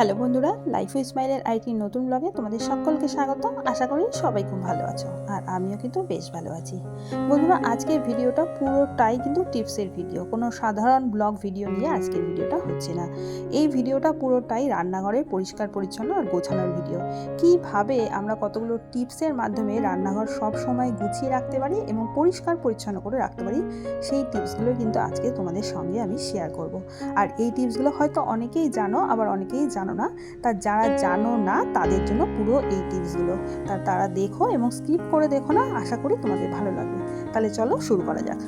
Hello বন্ধুরা, life O স্মাইলের IT নতুন ব্লগে তোমাদের সকলকে স্বাগত। আশা করি সবাই খুব ভালো আছো, আর আমিও কিন্তু বেশ ভালো আছি। বন্ধুরা, আজকের ভিডিওটা পুরোটাই কিন্তু টিপসের ভিডিও, কোনো সাধারণ ব্লগ ভিডিও নিয়ে আজকের ভিডিওটা হচ্ছে না। এই ভিডিওটা পুরোটাই রান্নাঘরের পরিষ্কার পরিচ্ছন্ন আর গোছানোর ভিডিও। কিভাবে আমরা কতগুলো টিপসের মাধ্যমে রান্নাঘর সব সময় গুছিয়ে রাখতে পারি এবং পরিষ্কার পরিচ্ছন্ন করে রাখতে পারি, সেই টিপসগুলো কিন্তু আজকে তোমাদের সঙ্গে আমি শেয়ার করব। আর এই টিপসগুলো হয়তো অনেকেই জানো, আবার অনেকেই জানো না। তা যারা জানো না তাদের জন্য পুরো এই টিপসগুলো, তারা দেখো এবং স্কিপ করে দেখো না, আশা করি তোমাদের ভালো লাগবে। তাহলে চলো শুরু করা যাক।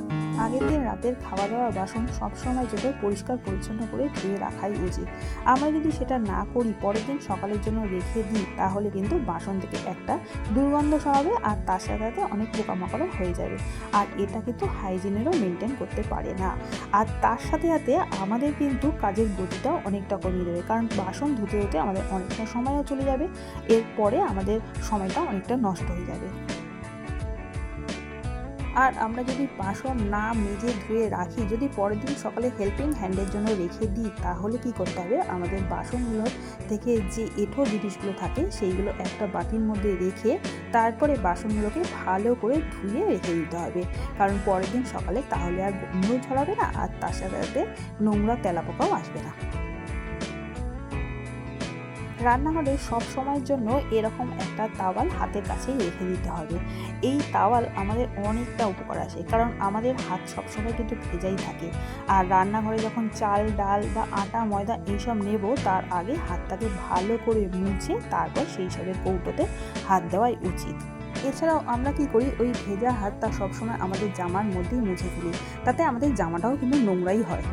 আগের দিন রাতের খাওয়া দাওয়া বাসন সবসময় যেটা পরিষ্কার পরিচ্ছন্ন করে ধুয়ে রাখাই উচিত। আমরা যদি সেটা না করি, পরের দিন সকালের জন্য রেখে দিই, তাহলে কিন্তু বাসন থেকে একটা দুর্গন্ধ ছড়াবে, আর তার সাথে সাথে অনেক পোকামাকড়ও হয়ে যাবে। আর এটা কিন্তু হাইজিনেরও মেনটেন করতে পারে না। আর তার সাথে সাথে আমাদের কিন্তু কাজের গতিটাও অনেকটা কমিয়ে দেবে, কারণ বাসন ধুতে ধুতে আমাদের অনেকটা সময়ও চলে যাবে, এরপরে আমাদের সময়টা অনেকটা নষ্ট হয়ে যাবে। আর আমরা যদি বাসন না মেজে ধুয়ে রাখি, যদি পরের দিন সকালে হেল্পিং হ্যান্ডের জন্য রেখে দিই, তাহলে কি করতে হবে, আমাদের বাসনগুলোর থেকে যে এঁঠো জিনিসগুলো থাকে সেইগুলো একটা বাটির মধ্যে রেখে তারপরে বাসনগুলোকে ভালো করে ধুয়ে রেখে দিতে হবে। কারণ পরের দিন সকালে তাহলে আর গন্ধ ছড়াবে না, আর তার সাথে সাথে নোংরা তেলাপোকাও আসবে না। রান্নাঘরে সব সময়ের জন্য এরকম একটা তাওয়াল হাতের কাছেই রেখে দিতে হবে। এই তাওয়াল আমাদের অনেকটা উপকার আসে, কারণ আমাদের হাত সবসময় কিন্তু ভেজাই থাকে। আর রান্নাঘরে যখন চাল ডাল বা আটা ময়দা এইসব নেব, তার আগে হাতটাকে ভালো করে মুছে তারপর সেই সবের কৌটোতে হাত দেওয়াই উচিত। এছাড়াও আমরা কি করি, ওই ভেজা হাতটা সবসময় আমাদের জামার মধ্যেই মুছে ফেলি, তাতে আমাদের জামাটাও কিন্তু নোংরাই হয়।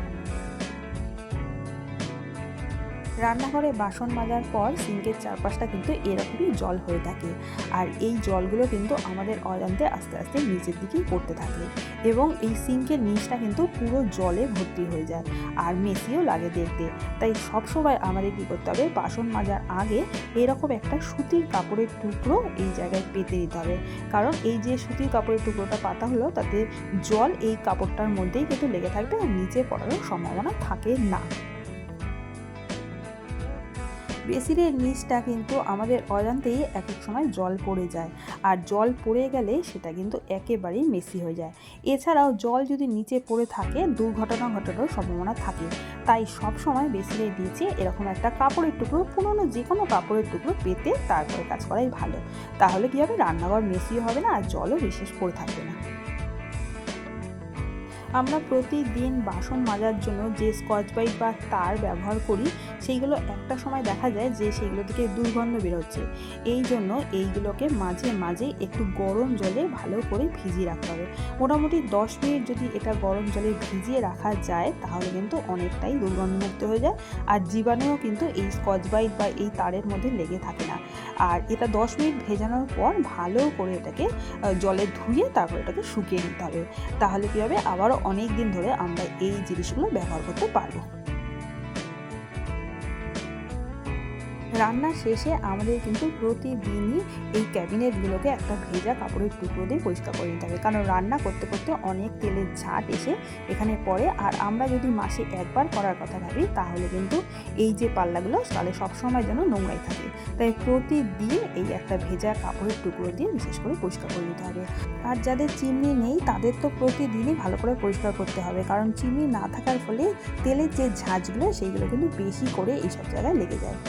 রান্নাঘরে বাসন মাজার পর সিঙ্কের চারপাশটা কিন্তু এরকমই জল হয়ে থাকে, আর এই জলগুলো কিন্তু আমাদের অজান্তে আস্তে আস্তে নিচের দিকেই পড়তে থাকে, এবং এই সিঙ্কের নিচটা কিন্তু পুরো জলে ভর্তি হয়ে যায়, আর মেসিও লাগে দেখতে। তাই সবসময় আমাদের কী করতে হবে, বাসন মাজার আগে এরকম একটা সুতির কাপড়ের টুকরো এই জায়গায় পেতে দিতে হবে। কারণ এই যে সুতির কাপড়ের টুকরোটা পাতা হলো, তাতে জল এই কাপড়টার মধ্যেই কিন্তু লেগে থাকবে, আর নিচে পড়ারও সম্ভাবনা থাকে না। বেসিনের নিচটা কিন্তু আমাদের অজান্তেই এক এক সময় জল পড়ে যায়, আর জল পড়ে গেলে সেটা কিন্তু একেবারেই মেসি হয়ে যায়। এছাড়াও জল যদি নিচে পড়ে থাকে, দুর্ঘটনা ঘটানোর সম্ভাবনা থাকে। তাই সব সময় বেসিনের নিচে এরকম একটা কাপড়ের টুকরো, পুরোনো যে কোনো কাপড়ের টুকরো পেতে তারপরে কাজ করাই ভালো। তাহলে কী হবে, রান্নাঘর মেসিও হবে না, আর জলও বিশেষ পড়ে থাকবে না। আমরা প্রতিদিন বাসন মাজার জন্য যে স্কচ ব্রাইট বা তার ব্যবহার করি, সেইগুলো একটা সময় দেখা যায় যে সেইগুলো থেকে দুর্গন্ধ বেরোচ্ছে। এই জন্য এইগুলোকে মাঝে মাঝে একটু গরম জলে ভালো করে ভিজিয়ে রাখতে হবে। মোটামুটি 10 মিনিট যদি এটা গরম জলে ভিজিয়ে রাখা যায়, তাহলে কিন্তু অনেকটাই দুর্গন্ধমুক্ত হয়ে যায়, আর জীবাণুও কিন্তু এই স্কচ ব্রাইট বা এই তারের মধ্যে লেগে থাকে না। আর এটা 10 মিনিট ভেজানোর পর ভালো করে এটাকে জলে ধুয়ে তারপর এটাকে শুকিয়ে নিতে হবে। তাহলে কী হবে, আবারও অনেক দিন ধরে আমরা এই জিনিসগুলো ব্যবহার করতে পারবো। রান্না শেষে আমাদের কিন্তু প্রতিদিনই এই ক্যাবিনেটগুলোকে একটা ভেজা কাপড়ের টুকরো দিয়ে পরিষ্কার করে নিতে হবে, কারণ রান্না করতে করতে অনেক তেলের ঝাঁট এসে এখানে পড়ে। আর আমরা যদি মাসে একবার করার কথা ভাবি, তাহলে কিন্তু এই যে পাল্লাগুলো তাহলে সবসময় যেন নোংরাই থাকে। তাই প্রতিদিন এই একটা ভেজা কাপড়ের টুকরো দিয়ে বিশেষ করে পরিষ্কার করে নিতে হবে। আর যাদের চিমনি নেই, তাদের তো প্রতিদিনই ভালো করে পরিষ্কার করতে হবে, কারণ চিমনি না থাকার ফলে তেলের যে ঝাঁঝগুলো সেইগুলো কিন্তু বেশি করে এইসব জায়গায় লেগে যায়।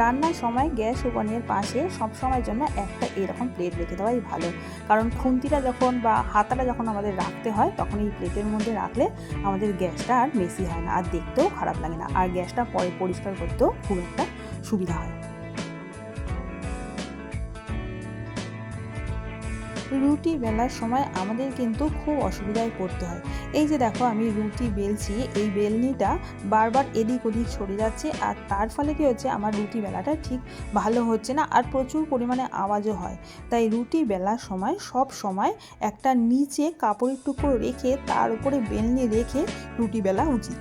রান্নার সময় গ্যাস ওভেনের পাশে সবসময়ের জন্য একটা এরকম প্লেট রেখে দেওয়াই ভালো, কারণ খুন্তিটা যখন বা হাতাটা যখন আমাদের রাখতে হয়, তখন এই প্লেটের মধ্যে রাখলে আমাদের গ্যাসটা আর মেসি হয় না, আর দেখতেও খারাপ লাগে না, আর গ্যাসটা পরে পরিষ্কার করতেও খুব একটা সুবিধা হয়। রুটি বেলার সময় আমাদের কিন্তু খুব অসুবিধায় পড়তে হয়। এই যে দেখো, আমি রুটি বেলছি, এই বেলনিটা বারবার এদিক ওদিক সরে যাচ্ছে, আর তার ফলে কী হচ্ছে, আমার রুটি বেলাটা ঠিক ভালো হচ্ছে না, আর প্রচুর পরিমাণে আওয়াজও হয়। তাই রুটি বেলার সময় সব সময় একটা নিচে কাপড়ের টুকরো রেখে তার উপরে বেলনি রেখে রুটি বেলা উচিত।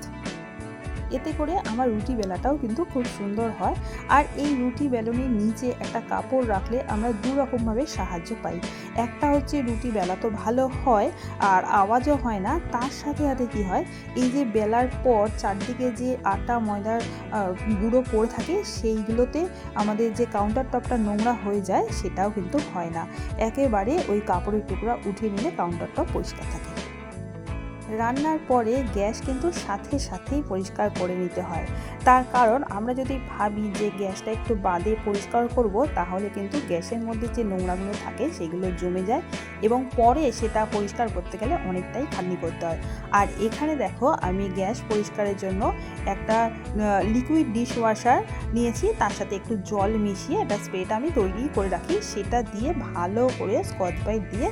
এতে করে আমার রুটি বেলাটাও কিন্তু খুব সুন্দর হয়। আর এই রুটি বেলনের নিচে একটা কাপড় রাখলে আমরা দু রকমভাবে সাহায্য পাই। একটা হচ্ছে রুটি বেলা তো ভালো হয় আর আওয়াজও হয় না, তার সাথে সাথে কী হয়, এই যে বেলার পর চারদিকে যে আটা ময়দার গুঁড়ো পড়ে থাকে সেইগুলোতে আমাদের যে কাউন্টার টপটা নোংরা হয়ে যায় সেটাও কিন্তু হয় না। একেবারে ওই কাপড়ের টুকরা উঠিয়ে নিলে কাউন্টার টপ পরিষ্কার থাকে। রান্নার পরে গ্যাস কিন্তু সাথে সাথেই পরিষ্কার করে নিতে হয়। তার কারণ আমরা যদি ভাবি যে গ্যাসটা একটু বাদে পরিষ্কার করব, তাহলে কিন্তু গ্যাসের মধ্যে যে নোংরাগুলো থাকে সেগুলো জমে যায় এবং পরে সেটা পরিষ্কার করতে গেলে অনেকটাই খাটনি করতে হয়। আর এখানে দেখো আমি গ্যাস পরিষ্কারের জন্য একটা লিকুইড ডিশ ওয়াশার নিয়েছি, তার সাথে একটু জল মিশিয়ে একটা স্প্রেটা আমি তৈরি করে রাখি, সেটা দিয়ে ভালো করে স্কচ ব্রাইট দিয়ে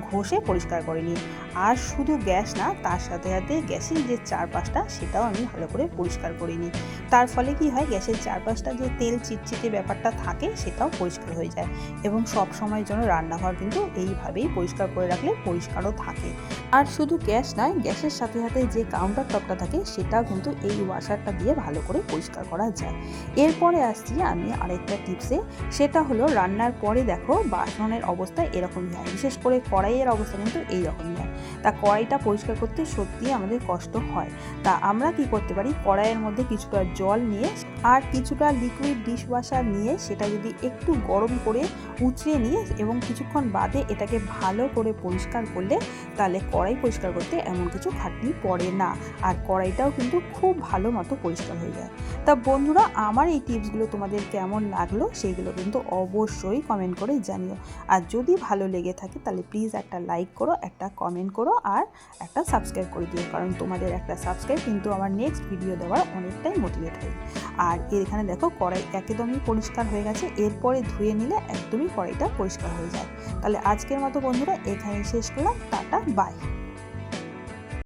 ঘষে পরিষ্কার করে নিই। আর শুধু গ্যাস না, তার সাথে সাথে গ্যাসের যে চারপাশটা সেটাও আমি ভালো করে পরিষ্কার করে নিই। তার ফলে কি হয়, গ্যাসের চারপাশটা যে তেল চিটচিটে ব্যাপারটা থাকে সেটাও পরিষ্কার হয়ে যায় এবং সব সময়ের জন্য রান্নাঘর কিন্তু এইভাবেই পরিষ্কার করে রাখলে পরিষ্কারও থাকে। আর শুধু গ্যাস নয়, গ্যাসের সাথে সাথে যে কাউন্টার টপটা থাকে সেটাও কিন্তু এই ওয়াশারটা দিয়ে ভালো করে পরিষ্কার করা যায়। এরপরে আসছি আমি আরেকটা টিপসে, সেটা হলো রান্নার পরে দেখো বাসনের অবস্থা এরকমই হয়, বিশেষ করে কড়াইয়ের অবস্থা কিন্তু এইরকমই হয়। তা কড়াইটা পরিষ্কার করতে সত্যিই আমাদের কষ্ট হয়। তা আমরা কি করতে পারি, কড়াইয়ের মধ্যে কিছুটা জল নিয়ে আর কিছুটা লিকুইড ডিশ ওয়াশার নিয়ে সেটা যদি একটু গরম করে উঁচিয়ে নিয়ে এবং কিছুক্ষণ বাদে এটাকে ভালো করে পরিষ্কার করলে তাহলে কড়াই পরিষ্কার করতে এমন কিছু খাটনি পড়ে না, আর কড়াইটাও কিন্তু খুব ভালো মতো পরিষ্কার হয়ে যায়। তা বন্ধুরা, আমার এই টিপসগুলো তোমাদের কেমন লাগলো সেইগুলো কিন্তু অবশ্যই কমেন্ট করে জানিও। আর যদি ভালো লেগে থাকে তাহলে প্লিজ একটা লাইক করো, একটা কমেন্ট করো আর একটা সাবস্ক্রাইব করে দিও, কারণ তোমাদের একটা সাবস্ক্রাইব কিন্তু আমার নেক্সট ভিডিও দেওয়ার অনেকটাই মোটিভেট হয়। আর এখানে দেখো কড়াই একদমই পরিষ্কার হয়ে গেছে, এরপরে ধুয়ে নিলে একদমই কড়াইটা পরিষ্কার হয়ে যায়। তাহলে আজকের মতো বন্ধুরা এখানেই শেষ করলাম, টাটা বাই।